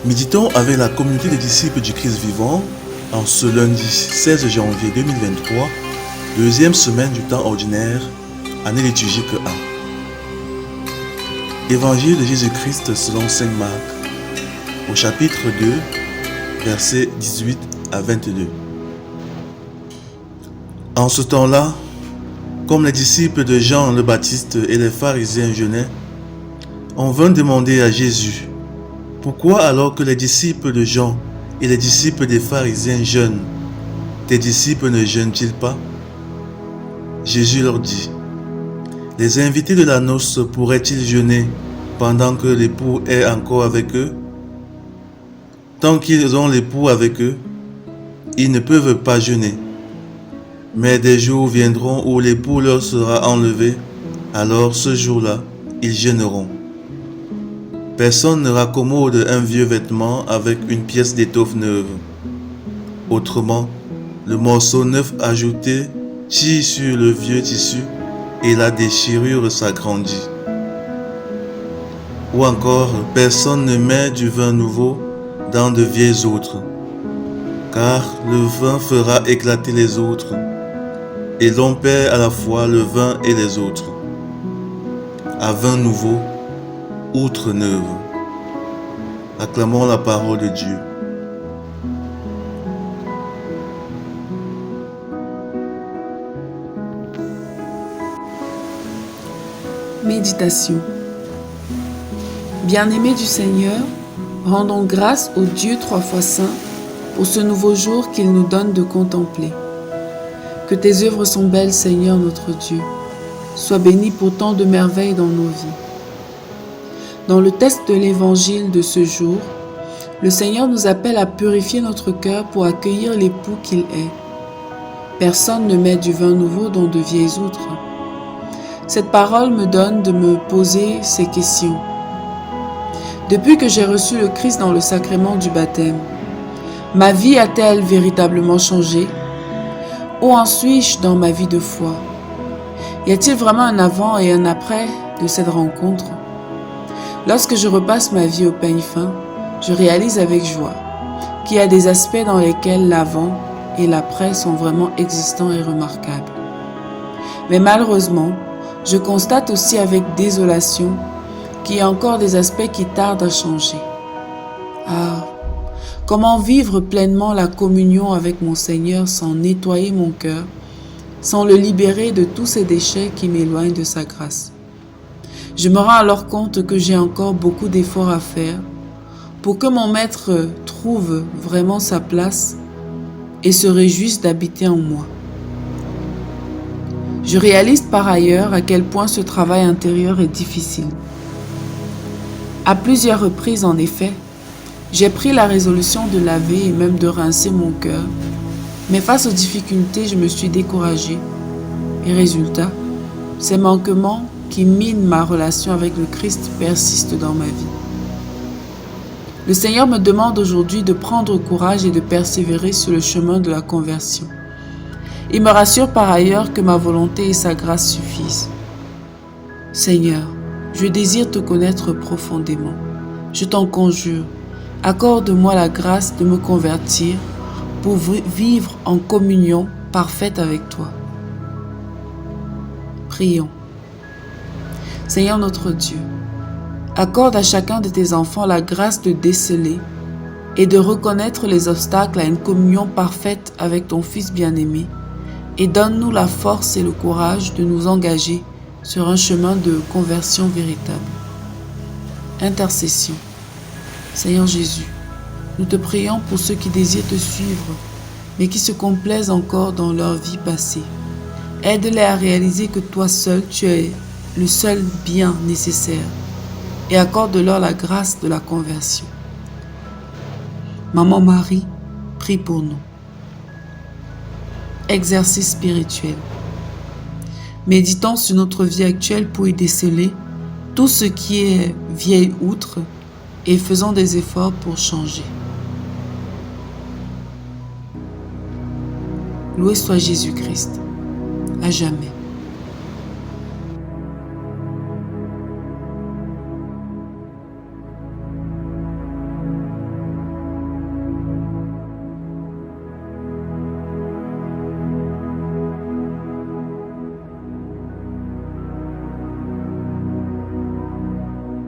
Méditons avec la communauté des disciples du Christ vivant en ce lundi 16 janvier 2023, deuxième semaine du temps ordinaire, année liturgique 1. Évangile de Jésus-Christ selon Saint Marc, au chapitre 2, versets 18 à 22. En ce temps-là, comme les disciples de Jean le Baptiste et les pharisiens jeûnaient, on vint demander à Jésus: pourquoi alors que les disciples de Jean et les disciples des pharisiens jeûnent, tes disciples ne jeûnent-ils pas? Jésus leur dit: les invités de la noce pourraient-ils jeûner pendant que l'époux est encore avec eux? Tant qu'ils ont l'époux avec eux, ils ne peuvent pas jeûner. Mais des jours viendront où l'époux leur sera enlevé, alors ce jour-là, ils jeûneront. Personne ne raccommode un vieux vêtement avec une pièce d'étoffe neuve. Autrement, le morceau neuf ajouté tire sur le vieux tissu et la déchirure s'agrandit. Ou encore, personne ne met du vin nouveau dans de vieilles outres, car le vin fera éclater les outres, et l'on perd à la fois le vin et les outres. À vin nouveau, outre neuve. Acclamons la parole de Dieu. Méditation. Bien-aimés du Seigneur, rendons grâce au Dieu 3 fois saint pour ce nouveau jour qu'il nous donne de contempler. Que tes œuvres sont belles, Seigneur notre Dieu. Sois béni pour tant de merveilles dans nos vies. Dans le texte de l'Évangile de ce jour, le Seigneur nous appelle à purifier notre cœur pour accueillir l'époux qu'il est. Personne ne met du vin nouveau dans de vieilles outres. Cette parole me donne de me poser ces questions. Depuis que j'ai reçu le Christ dans le sacrement du baptême, ma vie a-t-elle véritablement changé? Où en suis-je dans ma vie de foi? Y a-t-il vraiment un avant et un après de cette rencontre? Lorsque je repasse ma vie au peigne fin, je réalise avec joie qu'il y a des aspects dans lesquels l'avant et l'après sont vraiment existants et remarquables. Mais malheureusement, je constate aussi avec désolation qu'il y a encore des aspects qui tardent à changer. Ah, comment vivre pleinement la communion avec mon Seigneur sans nettoyer mon cœur, sans le libérer de tous ces déchets qui m'éloignent de sa grâce? Je me rends alors compte que j'ai encore beaucoup d'efforts à faire pour que mon Maître trouve vraiment sa place et se réjouisse d'habiter en moi. Je réalise par ailleurs à quel point ce travail intérieur est difficile. À plusieurs reprises, en effet, j'ai pris la résolution de laver et même de rincer mon cœur, mais face aux difficultés, je me suis découragée. Et résultat, ces manquements qui minent ma relation avec le Christ persistent dans ma vie. Le Seigneur me demande aujourd'hui de prendre courage et de persévérer sur le chemin de la conversion. Il me rassure par ailleurs que ma volonté et sa grâce suffisent. Seigneur, je désire te connaître profondément. Je t'en conjure, accorde-moi la grâce de me convertir pour vivre en communion parfaite avec toi. Prions. Seigneur notre Dieu, accorde à chacun de tes enfants la grâce de déceler et de reconnaître les obstacles à une communion parfaite avec ton Fils bien-aimé, et donne-nous la force et le courage de nous engager sur un chemin de conversion véritable. Intercession. Seigneur Jésus, nous te prions pour ceux qui désirent te suivre, mais qui se complaisent encore dans leur vie passée. Aide-les à réaliser que toi seul, tu es le seul bien nécessaire, et accorde-leur la grâce de la conversion. Maman Marie, prie pour nous. Exercice spirituel. Méditons sur notre vie actuelle pour y déceler tout ce qui est vieille outre et faisons des efforts pour changer. Loué soit Jésus-Christ, à jamais.